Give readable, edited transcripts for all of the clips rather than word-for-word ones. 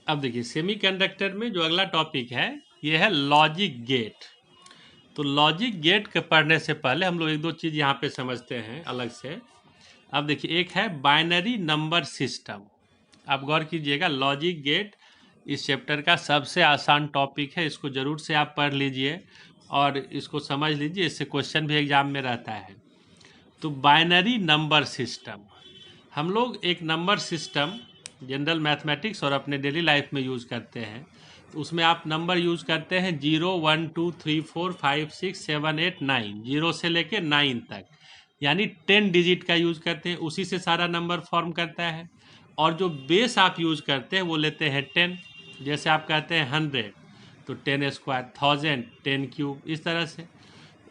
अब देखिए सेमीकंडक्टर में जो अगला टॉपिक है ये है लॉजिक गेट। तो लॉजिक गेट के पढ़ने से पहले हम लोग एक दो चीज़ यहाँ पे समझते हैं अलग से। अब देखिए एक है बाइनरी नंबर सिस्टम। आप गौर कीजिएगा, लॉजिक गेट इस चैप्टर का सबसे आसान टॉपिक है, इसको ज़रूर से आप पढ़ लीजिए और इसको समझ लीजिए, इससे क्वेश्चन भी एग्जाम में रहता है। तो बाइनरी नंबर सिस्टम, हम लोग एक नंबर सिस्टम जनरल मैथमेटिक्स और अपने डेली लाइफ में यूज़ करते हैं। तो उसमें आप नंबर यूज़ करते हैं 0 1 2 3 4 5 6 7 8 9, 0 से लेके 9 तक, यानी 10 डिजिट का यूज़ करते हैं, उसी से सारा नंबर फॉर्म करता है। और जो बेस आप यूज़ करते हैं वो लेते हैं 10। जैसे आप कहते हैं 100 तो 10 स्क्वायर, 1000 10 क्यूब, इस तरह से।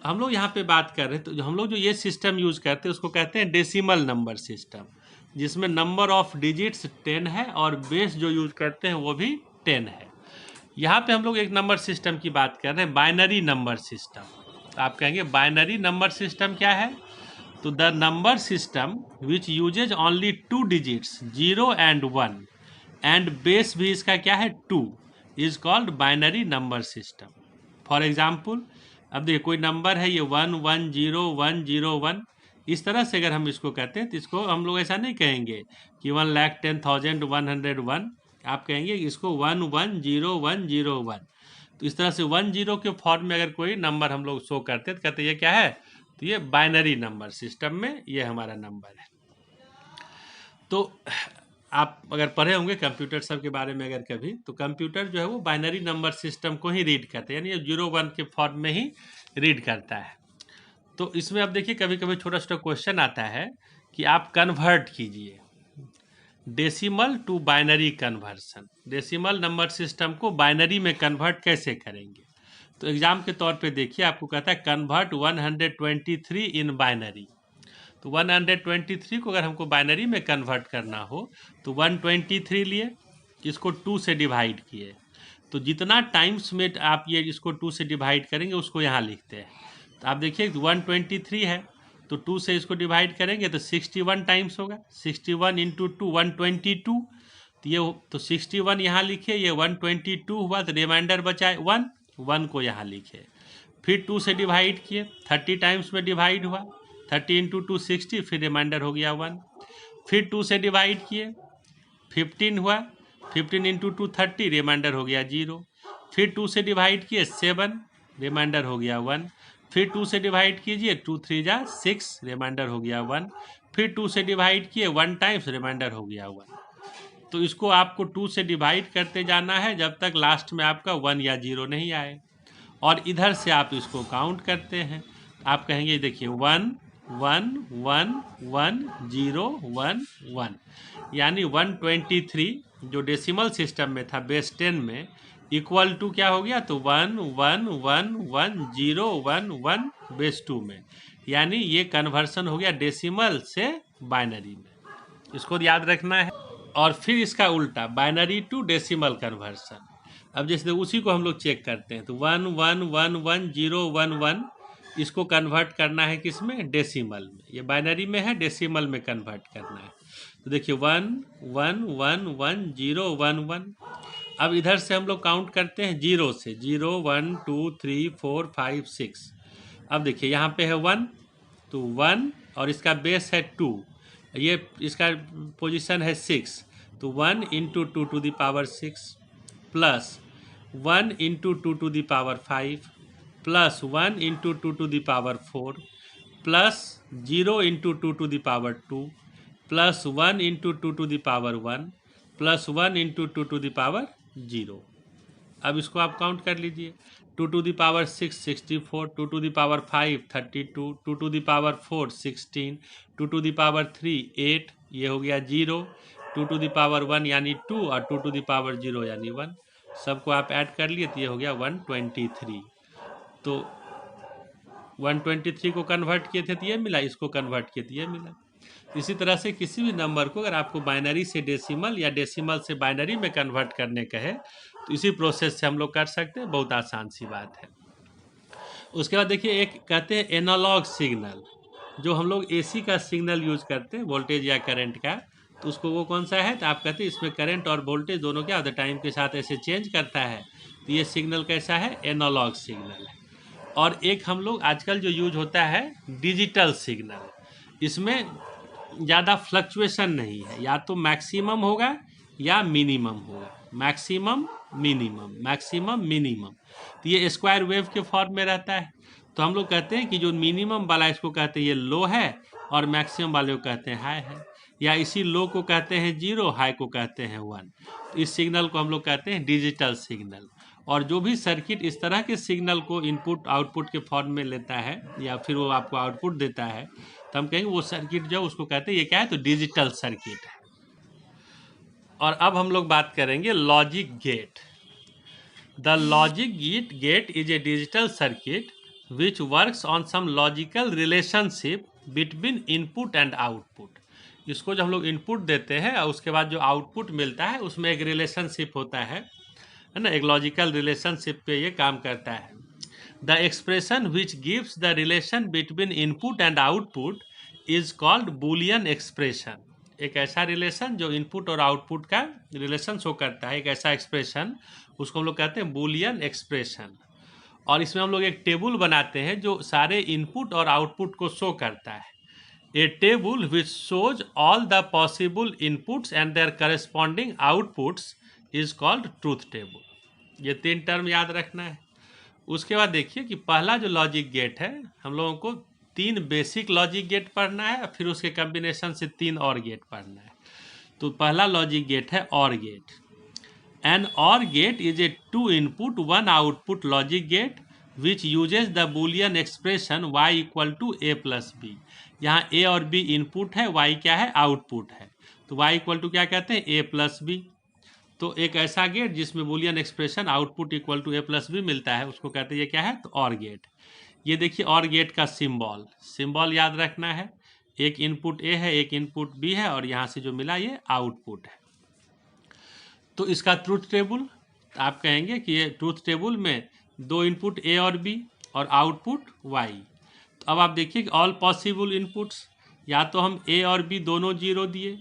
हम लोग यहाँ पे बात कर रहे हैं, तो हम लोग जो ये सिस्टम यूज़ करते हैं उसको कहते हैं डेसिमल नंबर सिस्टम, जिसमें नंबर ऑफ डिजिट्स 10 है और बेस जो यूज़ करते हैं वो भी 10 है। यहाँ पे हम लोग एक नंबर सिस्टम की बात कर रहे हैं, बाइनरी नंबर सिस्टम। आप कहेंगे बाइनरी नंबर सिस्टम क्या है? तो the number system which uses only 2 digits 0 and 1 and base भी इसका क्या है 2 is called binary number system. For example, अब देखिए कोई नंबर है ये 1 1 0 1 0 1, इस तरह से अगर हम इसको कहते हैं तो इसको हम लोग ऐसा नहीं कहेंगे कि 1,10,101। आप कहेंगे इसको 1 1 0 1 0 1। तो इस तरह से 1 0 के फॉर्म में अगर कोई नंबर हम लोग शो करते हैं तो कहते हैं ये क्या है? तो ये बाइनरी नंबर सिस्टम में ये हमारा नंबर है। तो आप अगर पढ़े होंगे कंप्यूटर सब के बारे में अगर कभी, तो कंप्यूटर जो है वो बाइनरी नंबर सिस्टम को ही रीड करते हैं, यानी ये 0 1 के फॉर्म में ही रीड करता है। तो इसमें अब देखिए कभी कभी छोटा छोटा क्वेश्चन आता है कि आप कन्वर्ट कीजिए decimal to binary conversion, decimal number system को बाइनरी में कन्वर्ट कैसे करेंगे? तो एग्जाम के तौर पे देखिए आपको कहता है कन्वर्ट 123 इन बाइनरी। तो 123 को अगर हमको बाइनरी में कन्वर्ट करना हो तो 123 लिए, इसको 2 से डिवाइड किए, तो जितना टाइम्स में आप ये इसको 2 से डिवाइड करेंगे उसको यहाँ लिखते हैं। तो आप देखिए 123 है तो 2 से इसको डिवाइड करेंगे तो 61 टाइम्स होगा, 61 इंटू 2 122। तो ये तो 61 यहाँ लिखे, ये 122 हुआ, तो रिमाइंडर बचा 1, 1 को यहाँ लिखे। फिर 2 से डिवाइड किए, 30 टाइम्स में डिवाइड हुआ, 30 इंटू 2 60, फिर रिमाइंडर हो गया 1। फिर 2 से डिवाइड किए, 15 हुआ, 15 इंटू 2 30, रिमाइंडर हो गया 0। फिर 2 से डिवाइड किए 7, रिमाइंडर हो गया 1। फिर 2 से डिवाइड कीजिए, 2 3 जा 6, रिमाइंडर हो गया 1। फिर 2 से डिवाइड किए 1 टाइम्स, रिमाइंडर हो गया 1। तो इसको आपको 2 से डिवाइड करते जाना है जब तक लास्ट में आपका 1 या 0 नहीं आए, और इधर से आप इसको काउंट करते हैं। आप कहेंगे देखिए 1 1 1 1 0 1 1, यानी 123 जो डेसिमल सिस्टम में था बेस 10 में इक्वल टू क्या हो गया? तो 1 1 1 1 0 1 1 बेस 2 में, यानी ये कन्वर्सन हो गया डेसिमल से बाइनरी में। इसको याद रखना है। और फिर इसका उल्टा बाइनरी टू डेसिमल कन्वर्सन। अब जैसे उसी को हम लोग चेक करते हैं, तो 1 1 1 1 0 1 1, इसको कन्वर्ट करना है किसमें? डेसिमल में। ये बाइनरी में है, डेसिमल में कन्वर्ट करना है। तो देखिए 1 1 1 1 0 1 1। अब इधर से हम लोग काउंट करते हैं 0 से, 0 1 2 3 4 5 6। अब देखिए यहाँ पे है 1, तो 1 और इसका बेस है 2, ये इसका पोजीशन है 6, तो 1 into 2 to the power 6 plus 1 into 2 to the power 5 plus 1 into 2 to the power 4 plus 0 into 2 to the power 2 plus 1 into 2 to the power 1 plus 1 into 2 to the power 0। अब इसको आप count कर लीजिए, 2 to the power 6 64, 2 to the power 5 32, 2 to the power 4 16, 2 to the power 3 8, ये हो गया 0, 2 to the power 1 यानी 2 और 2 टू द पावर 0 यानी 1। सबको आप ऐड कर लिए तो ये हो गया 123। तो 123 को कन्वर्ट किए थे तो ये मिला, इसको कन्वर्ट किए तो ये मिला। इसी तरह से किसी भी नंबर को अगर आपको बाइनरी से डेसिमल या डेसिमल से बाइनरी में कन्वर्ट करने कहे तो इसी प्रोसेस से हम लोग कर सकते हैं, बहुत आसान सी बात है। उसके बाद देखिए एक कहते हैं एनालॉग सिग्नल, जो हम लोग एसी का सिग्नल यूज करते हैं वोल्टेज या करंट का, तो उसको वो कौन सा है, तो आप कहते हैं इसमें करंट और वोल्टेज दोनों क्या होता है, टाइम के साथ ऐसे चेंज करता है। तो ये सिग्नल कैसा है, एनालॉग सिग्नल है। और एक हम लोग आजकल जो यूज होता है डिजिटल सिग्नल, इसमें ज़्यादा फ्लक्चुएशन नहीं है, या तो मैक्सिमम होगा या मिनिमम होगा, मैक्सिमम मिनिमम, मैक्सिमम मिनिमम। तो ये स्क्वायर वेव के फॉर्म में रहता है। तो हम लोग कहते हैं कि जो मिनिमम वाला इसको कहते हैं ये लो है, और मैक्सिमम वाले को कहते हैं हाई है, या इसी लो को कहते हैं जीरो, हाई को कहते हैं वन। तो इस सिग्नल को हम लोग कहते हैं डिजिटल सिग्नल। और जो भी सर्किट इस तरह के सिग्नल को इनपुट आउटपुट के फॉर्म में लेता है, या फिर वो आपको आउटपुट देता है, तो हम कहेंगे वो सर्किट जो उसको कहते हैं ये क्या है, तो डिजिटल सर्किट है। और अब हम लोग बात करेंगे logic gate. The logic gate is a digital circuit which works on some logical relationship between input and output. इसको जब हम लोग इनपुट देते हैं और उसके बाद जो आउटपुट मिलता है उसमें एक रिलेशनशिप होता है ना, एक लॉजिकल रिलेशनशिप पे ये काम करता है। The expression which gives the relation between input and output is called Boolean expression. एक ऐसा रिलेशन जो इनपुट और आउटपुट का रिलेशन शो करता है, एक ऐसा एक्सप्रेशन, उसको हम लोग कहते हैं बूलियन एक्सप्रेशन। और इसमें हम लोग एक टेबल बनाते हैं जो सारे इनपुट और आउटपुट को शो करता है। A table which shows all the possible inputs and their corresponding outputs is called truth table. ये 3 टर्म याद रखना है। उसके बाद देखिए कि पहला जो लॉजिक गेट है, हम लोगों को 3 बेसिक लॉजिक गेट पढ़ना है, फिर उसके कम्बिनेशन से 3 और गेट पढ़ना है। तो पहला लॉजिक गेट है OR gate. An OR gate is a 2 input 1 output logic gate which uses the Boolean expression y equal to A plus B. यहाँ a और b इनपुट है, y क्या है, आउटपुट है। तो y इक्वल टू क्या कहते हैं, a प्लस बी। तो एक ऐसा गेट जिसमें Boolean expression output equal to A plus B मिलता है, उसको कहते हैं ये क्या है, तो और गेट। ये देखिए और गेट का सिंबल याद रखना है। एक इनपुट ए है, एक इनपुट बी है, और यहाँ से जो मिला ये आउटपुट है। तो इसका ट्रूथ टेबल आप कहेंगे कि ये ट्रूथ टेबल में 2 इनपुट ए और बी और आउटपुट वाई। तो अब आप देखिए कि ऑल पॉसिबल इनपुट्स, या तो हम ए और बी दोनों 0 दिए,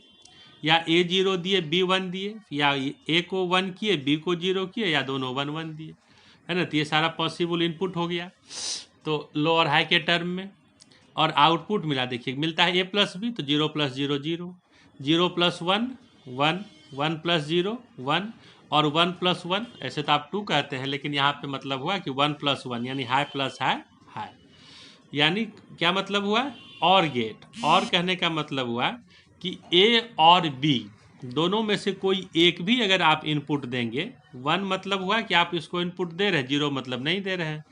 या ए 0 दिए बी 1 दिए, या ए को 1 किए बी को 0 किए, या दोनों 1 1 दिए, है ना। तो ये सारा पॉसिबल इनपुट हो गया तो लो और हाई के टर्म में। और आउटपुट मिला, देखिए मिलता है ए प्लस बी, तो 0 प्लस 0 0, 0 प्लस 1 1, 1 प्लस 0 1, और 1 प्लस 1, ऐसे तो आप 2 कहते हैं, लेकिन यहाँ पे मतलब हुआ कि 1 प्लस 1 यानी हाई प्लस हाई हाई। यानी क्या मतलब हुआ, और गेट। और कहने का मतलब हुआ कि ए और बी दोनों में से कोई एक भी अगर आप इनपुट देंगे, 1 मतलब हुआ कि आप इसको इनपुट दे रहे हैं, 0 मतलब नहीं दे रहे हैं,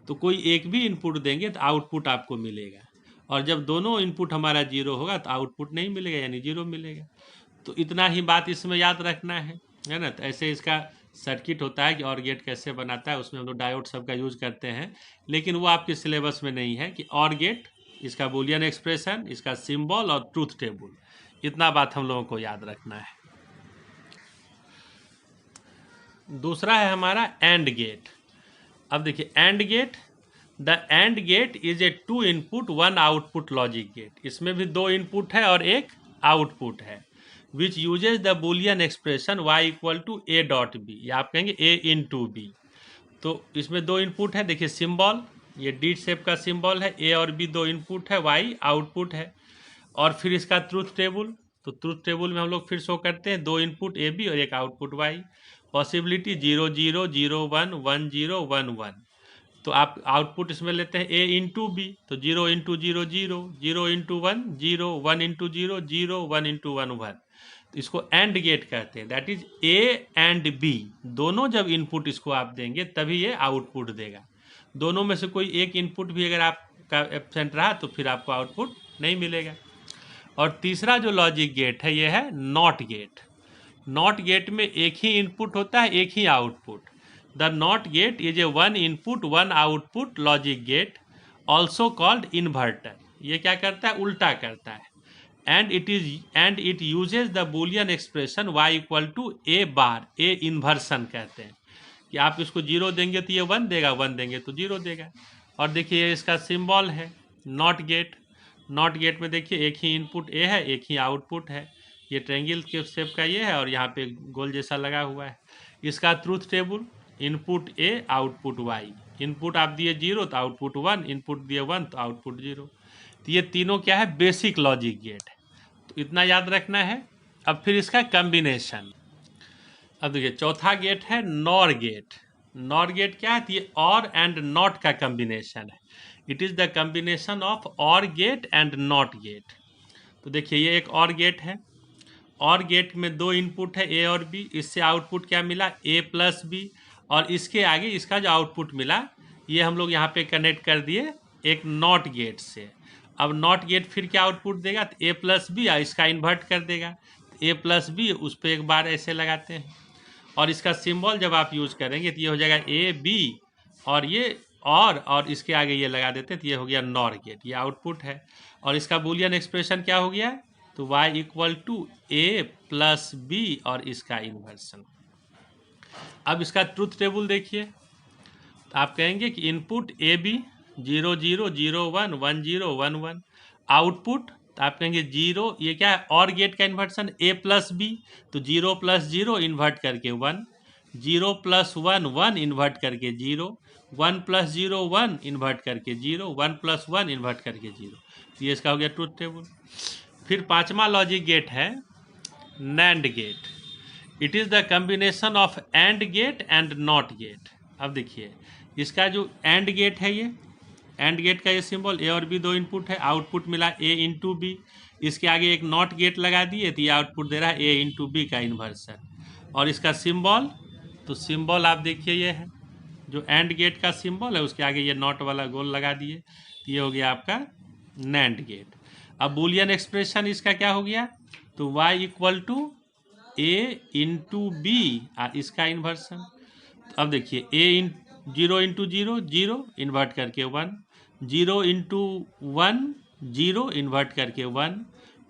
तो कोई एक भी इनपुट देंगे तो आउटपुट आपको मिलेगा। और जब दोनों इनपुट हमारा 0 होगा तो आउटपुट नहीं मिलेगा, यानी 0 मिलेगा। तो इतना ही बात इसमें याद रखना है ना। तो ऐसे इसका सर्किट होता है कि और गेट कैसे बनाता है, उसमें हम लोग डायोड सब का यूज करते हैं, लेकिन वो आपके सिलेबस में नहीं है कि और गेट, इसका बूलियन एक्सप्रेशन, इसका सिंबल और ट्रूथ टेबल, इतना बात हम लोगों को याद रखना है। दूसरा है हमारा एंड गेट। अब देखिए AND gate, the AND gate is a 2 input 1 output logic gate. इसमें भी 2 इनपुट है और एक आउटपुट है, which uses the Boolean expression y equal to A dot B, या आप कहेंगे a इंटू बी। तो इसमें 2 इनपुट है, देखिए सिंबल, ये डी शेप का सिंबल है, a और b 2 इनपुट है, y आउटपुट है। और फिर इसका ट्रूथ टेबल, तो ट्रूथ टेबल में हम लोग फिर शो करते हैं 2 इनपुट ए बी और एक आउटपुट y। पॉसिबिलिटी 0 0 0 1 1 0 1 1। तो आप आउटपुट इसमें लेते हैं a इंटू बी, तो 0 इंटू 0 0, 0 इंटू 1 0, 1 इंटू 0 0, 1 इंटू 1 1। तो इसको एंड गेट कहते हैं। That is A and B दोनों जब इनपुट इसको आप देंगे तभी ये आउटपुट देगा। दोनों में से कोई एक इनपुट भी अगर आपका एब्सेंट रहा तो फिर आपको आउटपुट नहीं मिलेगा। और तीसरा जो लॉजिक गेट है ये है नॉट गेट। नॉट गेट में एक ही इनपुट होता है, एक ही output. The NOT gate is a 1 input 1 output logic gate, also called inverter. ये क्या करता है, उल्टा करता है। And it uses the Boolean expression y equal to A bar, A inversion कहते हैं, कि आप इसको 0 देंगे तो ये 1 देगा, 1 देंगे तो 0 देगा। और देखिए इसका सिंबल है नॉट गेट। नॉट गेट में देखिए एक ही इनपुट ए है, एक ही आउटपुट है, ये ट्रायंगल के शेप का ये है और यहाँ पे गोल जैसा लगा हुआ है। इसका truth table, input A output Y, input आप दिए 0 तो आउटपुट 1, इनपुट दिए 1 तो आउटपुट 0। तो ये तीनों क्या है, बेसिक लॉजिक गेट है। तो इतना याद रखना है। अब फिर इसका कम्बिनेशन। अब देखिए चौथा गेट है नॉर गेट। नॉर गेट क्या है, तो ये और एंड नॉट का कम्बिनेशन है। It is the combination of और गेट एंड नॉट गेट। तो देखिए ये एक और गेट है। और गेट में दो इनपुट है ए और बी। इससे आउटपुट क्या मिला, ए प्लस बी। और इसके आगे इसका जो आउटपुट मिला ये हम लोग यहाँ पे कनेक्ट कर दिए एक नॉट गेट से। अब नॉट गेट फिर क्या आउटपुट देगा, तो ए प्लस बी, और इसका इन्वर्ट कर देगा ए प्लस बी। उस पर एक बार ऐसे लगाते हैं और इसका सिंबल जब आप यूज करेंगे तो ये हो जाएगा ए बी, और ये और इसके आगे ये लगा देते हैं तो ये हो गया नॉर गेट। ये आउटपुट है। और इसका बूलियन एक्सप्रेशन क्या हो गया, तो y equal to A plus B और इसका इन्वर्सन। अब इसका ट्रूथ टेबल देखिए, तो आप कहेंगे कि इनपुट ए बी 0 0 0 1 1 0 1 1, आउटपुट तो आप कहेंगे 0, ये क्या है और गेट का इन्वर्सन ए प्लस बी, तो 0 प्लस 0 इन्वर्ट करके 1, 0 प्लस 1 1 इन्वर्ट करके 0, 1 प्लस 0 1 इन्वर्ट करके 0, 1 प्लस 1 इन्वर्ट करके 0। तो ये इसका हो गया ट्रूथ टेबल। फिर पांचवा लॉजिक गेट है NAND gate. It is the combination of AND gate and NOT gate. अब देखिए इसका जो एंड गेट है, ये एंड गेट का ये सिंबल, ए और बी दो इनपुट है, आउटपुट मिला ए इंटू बी। इसके आगे एक नॉट गेट लगा दिए तो ये आउटपुट दे रहा है ए इंटू बी का इन्वर्सन। और इसका सिंबल, तो सिंबल आप देखिए ये है जो एंड गेट का सिंबल है, उसके आगे ये नॉट वाला गोल लगा दिए तो ये हो गया आपका नैंड गेट। अब बूलियन एक्सप्रेशन इसका क्या हो गया, तो y equal to A into B इसका इन्वर्सन। अब देखिए ए इन 0 इंटू 0 0 इन्वर्ट करके 1, 0 इंटू 1 0 इन्वर्ट करके 1,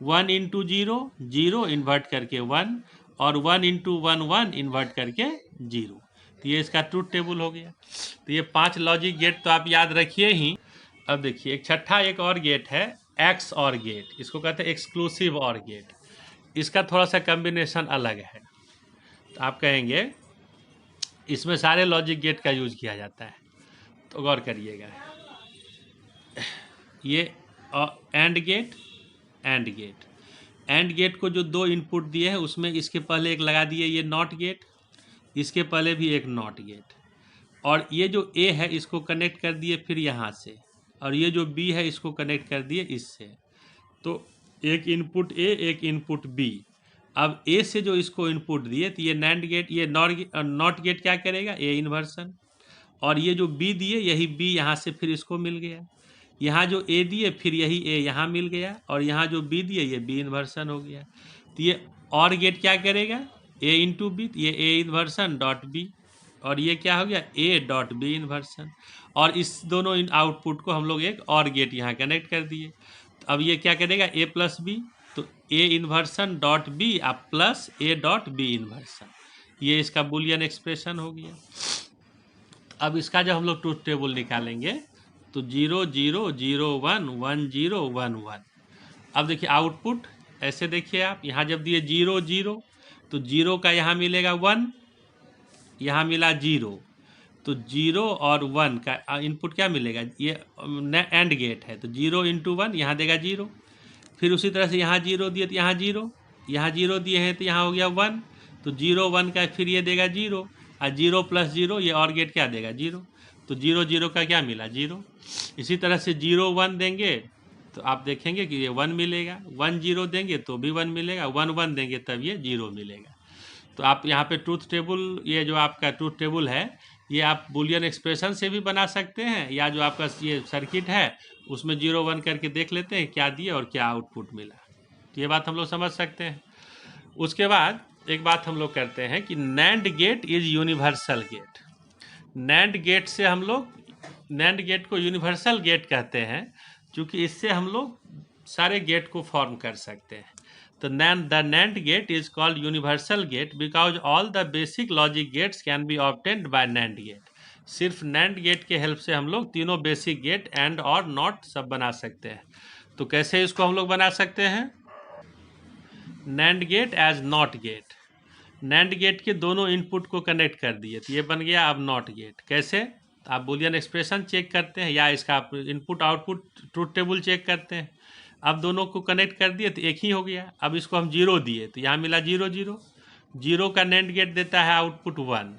1 इंटू 0 0 इन्वर्ट करके 1, और 1 इंटू 1 1 इन्वर्ट करके 0। तो ये इसका ट्रूथ टेबल हो गया। तो ये 5 लॉजिक गेट तो आप याद रखिए ही। अब देखिए एक छठा एक और गेट है एक्स और गेट। इसको कहते हैं एक्सक्लूसिव और गेट। इसका थोड़ा सा कम्बिनेशन अलग है। तो आप कहेंगे इसमें सारे लॉजिक गेट का यूज किया जाता है, तो गौर करिएगा। ये AND gate, AND gate, AND gate को जो दो इनपुट दिए हैं उसमें इसके पहले एक लगा दिए ये नॉट गेट, इसके पहले भी एक नॉट गेट, और ये जो ए है इसको कनेक्ट कर दिए फिर यहाँ से, और ये जो बी है इसको कनेक्ट कर दिए इससे। तो एक इनपुट ए एक इनपुट बी। अब ए से जो इसको इनपुट दिए तो ये नैंड गेट, ये नॉट गेट क्या करेगा, ए इन्वर्सन। और ये जो बी दिए यही बी यहाँ से फिर इसको मिल गया। यहाँ जो ए दिए फिर यही ए यहाँ मिल गया, और यहाँ जो बी दिए ये बी इन्वर्सन हो गया। तो ये और गेट क्या करेगा, ए इंटू बी, ये ए इन्वर्सन डॉट बी, और ये क्या हो गया ए डॉट बी इन्वर्सन। और इस दोनों आउटपुट को हम लोग एक और गेट यहाँ कनेक्ट कर दिए। तो अब ये क्या करेगा ए प्लस बी, तो ए इन्वर्सन डॉट बी आप plus A dot B inversion. ये इसका बुलियन एक्सप्रेशन हो गया। अब इसका जब हम लोग ट्रूथ टेबल निकालेंगे तो 0 0 0 1 1 0 1 1। अब देखिए आउटपुट ऐसे देखिए आप, यहाँ जब दिए 0 0 तो 0 का यहाँ मिलेगा 1, यहाँ मिला 0, तो 0 और 1 का इनपुट क्या मिलेगा, ये एंड गेट है तो 0 इंटू 1 यहाँ देगा 0। फिर उसी तरह से यहाँ 0 दिए तो यहाँ 0, यहाँ 0 दिए हैं तो यहाँ हो गया 1, तो 0 1 का फिर ये देगा 0, और 0 प्लस 0 ये और गेट क्या देगा 0, तो 0 0 का क्या मिला 0। इसी तरह से 0 1 देंगे तो आप देखेंगे कि ये 1 मिलेगा, 1 0 देंगे तो भी 1 मिलेगा, 1 1 देंगे तब ये 0 मिलेगा। तो आप यहाँ पे ट्रूथ टेबल, ये जो आपका ट्रूथ टेबल है ये आप बुलियन एक्सप्रेशन से भी बना सकते हैं, या जो आपका ये सर्किट है उसमें 0 1 करके देख लेते हैं क्या दिए और क्या आउटपुट मिला। तो ये बात हम लोग समझ सकते हैं। उसके बाद एक बात हम लोग करते हैं कि NAND gate is universal gate. NAND gate से हम लोग, नैंड गेट को यूनिवर्सल गेट कहते हैं क्योंकि इससे हम लोग सारे गेट को फॉर्म कर सकते हैं। तो the NAND gate is called universal gate because all the basic logic gates can be obtained by NAND gate। सिर्फ NAND गेट के हेल्प से हम लोग तीनों बेसिक गेट एंड और नॉट सब बना सकते हैं। तो कैसे इसको हम लोग बना सकते हैं, NAND gate as NOT gate. NAND gate के दोनों इनपुट को कनेक्ट कर दिए तो ये बन गया अब नॉट गेट। कैसे? आप बूलियन एक्सप्रेशन चेक करते हैं या इसका input output truth table check करते हैं। अब दोनों को कनेक्ट कर दिए तो एक ही हो गया। अब इसको हम जीरो दिए तो यहाँ मिला जीरो जीरो। जीरो का नैंड गेट देता है आउटपुट वन,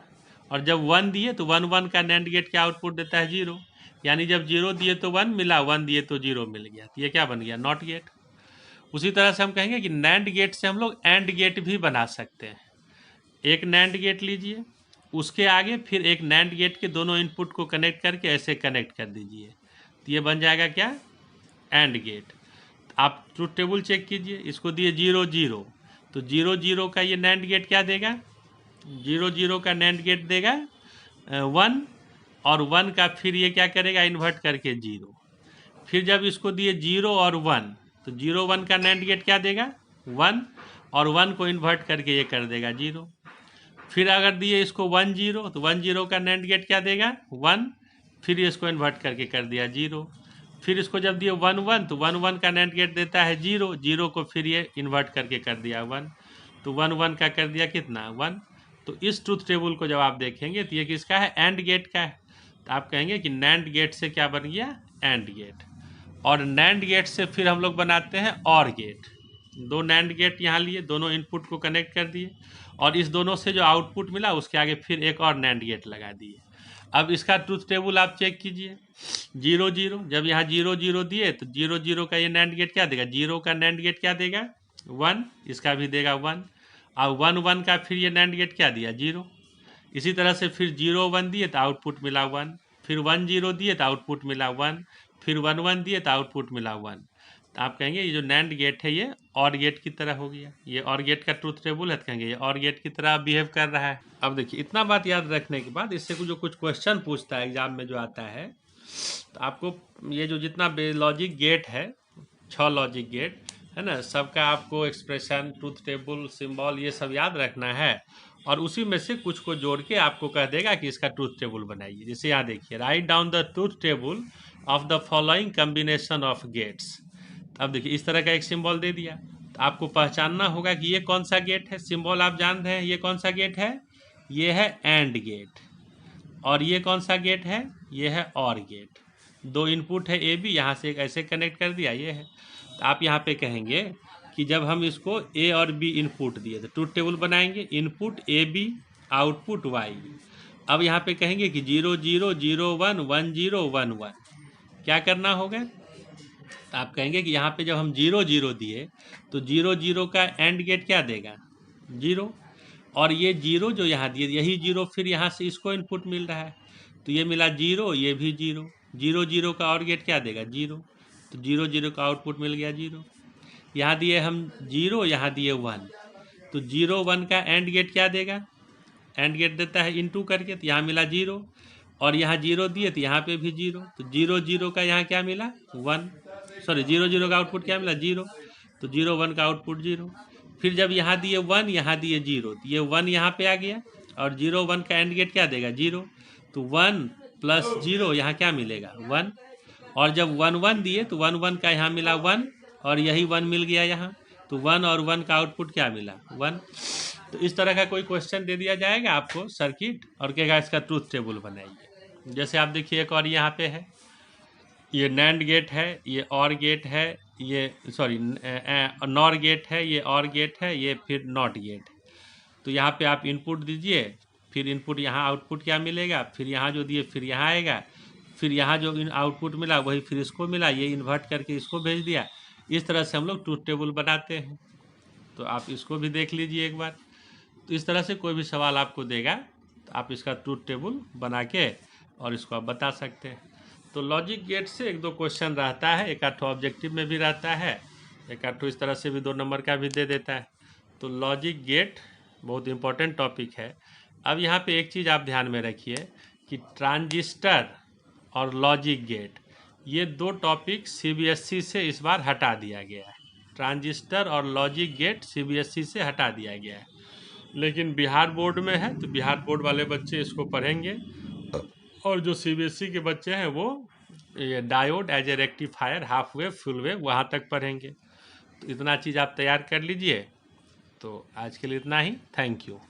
और जब वन दिए तो वन वन का नैंड गेट क्या आउटपुट देता है जीरो। यानी जब जीरो दिए तो वन मिला, वन दिए तो जीरो मिल गया। तो ये क्या बन गया? Not gate. उसी तरह से हम कहेंगे कि नैंड गेट से हम लोग एंड गेट भी बना सकते हैं। एक नैंड गेट लीजिए, उसके आगे फिर एक नैंड गेट के दोनों इनपुट को कनेक्ट करके ऐसे कनेक्ट कर दीजिए तो ये बन जाएगा क्या? AND gate. आप ट्रूथ टेबल चेक कीजिए, इसको दिए जीरो जीरो तो जीरो जीरो का ये नैंड गेट क्या देगा? जीरो जीरो का नैंड गेट देगा वन, और वन का फिर ये क्या करेगा? इन्वर्ट करके जीरो। फिर जब इसको दिए जीरो और वन तो जीरो वन का नैंड गेट क्या देगा? वन, और वन को इन्वर्ट करके ये कर देगा जीरो। फिर अगर दिए इसको वन जीरो तो वन जीरो का नैंड गेट क्या देगा? वन, फिर इसको इन्वर्ट करके कर दिया जीरो। फिर इसको जब दिए वन वन तो वन वन का नैंड गेट देता है जीरो, जीरो को फिर ये इन्वर्ट करके कर दिया वन, तो वन वन का कर दिया कितना? वन। तो इस ट्रूथ टेबल को जब आप देखेंगे तो ये किसका है? एंड गेट का है। तो आप कहेंगे कि नैंड गेट से क्या बन गया? AND gate. और नैंड गेट से फिर हम लोग बनाते हैं और गेट। दो नैंड गेट यहाँ लिए, दोनों इनपुट को कनेक्ट कर दिए, और इस दोनों से जो आउटपुट मिला उसके आगे फिर एक और नैंड गेट लगा दिए। अब इसका ट्रूथ टेबल आप चेक कीजिए। जीरो जीरो, जब यहाँ जीरो जीरो दिए तो जीरो जीरो का ये नैंड गेट क्या देगा? जीरो का नैंड गेट क्या देगा? वन, इसका भी देगा वन। और वन वन का फिर ये नैंड गेट क्या दिया? जीरो। इसी तरह से फिर जीरो वन दिए तो आउटपुट मिला वन, फिर वन जीरो दिए तो आउटपुट मिला वन, फिर वन वन दिए तो आउटपुट मिला वन। तो आप कहेंगे ये जो नैंड गेट है ये और गेट की तरह हो गया। ये और गेट का ट्रूथ टेबल है तो कहेंगे ये और गेट की तरह बिहेव कर रहा है। अब देखिए, इतना बात याद रखने के बाद इससे कुछ क्वेश्चन पूछता है एग्जाम में जो आता है, तो आपको ये जो जितना लॉजिक गेट है, 6 लॉजिक गेट है ना, सबका आपको एक्सप्रेशन, ट्रूथ टेबल, सिंबल ये सब याद रखना है, और उसी में से कुछ को जोड़ के आपको कह देगा कि इसका ट्रूथ टेबल बनाइए। जैसे यहाँ देखिए, write down the truth table of the following combination of gates. अब देखिए इस तरह का एक सिंबल दे दिया, तो आपको पहचानना होगा कि ये कौन सा गेट है। सिंबल आप जान रहे हैं ये कौन सा गेट है? ये है एंड गेट। और ये कौन सा गेट है? ये है और गेट। दो इनपुट है ए बी, यहाँ से एक ऐसे कनेक्ट कर दिया, ये है। तो आप यहाँ पे कहेंगे कि जब हम इसको ए और बी इनपुट दिए तो ट्रूथ टेबल बनाएंगे, input A B, output Y. अब यहाँ पे कहेंगे कि zero zero zero one one zero one one, क्या करना होगा? तो आप कहेंगे कि यहाँ पे जब हम जीरो जीरो दिए तो जीरो जीरो का एंड गेट क्या देगा? जीरो। और ये जीरो जो यहाँ दिए यही जीरो फिर यहाँ से इसको इनपुट मिल रहा है, तो ये मिला जीरो, ये भी जीरो। जीरो जीरो का और गेट क्या देगा? जीरो। तो जीरो जीरो का आउटपुट मिल गया जीरो। यहाँ दिए हम जीरो, यहाँ दिए वन, तो जीरो वन का एंड गेट क्या देगा? एंड गेट देता है इनटू करके, तो यहाँ मिला जीरो। और यहाँ जीरो दिए तो यहाँ पे भी जीरो, तो जीरो जीरो का यहाँ क्या मिला? वन। सॉरी, जीरो जीरो का आउटपुट क्या मिला? जीरो। तो जीरो वन का आउटपुट जीरो। फिर जब यहाँ दिए वन, यहाँ दिए जीरो, तो ये वन यहाँ पे आ गया, और जीरो वन का एंड गेट क्या देगा? जीरो। तो वन प्लस जीरो यहाँ क्या मिलेगा? वन। और जब वन वन दिए तो वन वन का यहाँ मिला वन, और यही वन मिल गया यहाँ, तो वन और वन का आउटपुट क्या मिला? वन। तो इस तरह का कोई क्वेश्चन दे दिया जाएगा आपको सर्किट, और कहेगा इसका ट्रूथ टेबल बनाइए। जैसे आप देखिए एक और यहाँ पे है, ये नैंड गेट है, ये और गेट है, ये सॉरी नॉर गेट है, ये और गेट है, ये फिर नॉट गेट। तो यहाँ पे आप इनपुट दीजिए, फिर इनपुट यहाँ आउटपुट क्या मिलेगा, फिर यहाँ जो दिए फिर यहाँ आएगा, फिर यहाँ जो आउटपुट मिला वही फिर इसको मिला, ये इन्वर्ट करके इसको भेज दिया। इस तरह से हम लोग ट्रूथ टेबल बनाते हैं। तो आप इसको भी देख लीजिए एक बार। तो इस तरह से कोई भी सवाल आपको देगा तो आप इसका ट्रूथ टेबल बना के और इसको आप बता सकते हैं। तो लॉजिक गेट से एक दो क्वेश्चन रहता है, एक आध ऑब्जेक्टिव में भी रहता है, एक आध इस तरह से भी 2 नंबर का भी दे देता है। तो लॉजिक गेट बहुत इंपॉर्टेंट टॉपिक है। अब यहाँ पे एक चीज़ आप ध्यान में रखिए कि ट्रांजिस्टर और लॉजिक गेट, ये 2 टॉपिक CBSE से इस बार हटा दिया गया है। ट्रांजिस्टर और लॉजिक गेट CBSE से हटा दिया गया है, लेकिन बिहार बोर्ड में है, तो बिहार बोर्ड वाले बच्चे इसको पढ़ेंगे, और जो CBSE के बच्चे हैं वो ये diode as a rectifier, half wave, full wave वहाँ तक पढ़ेंगे। तो इतना चीज़ आप तैयार कर लीजिए, तो आज के लिए इतना ही। Thank you.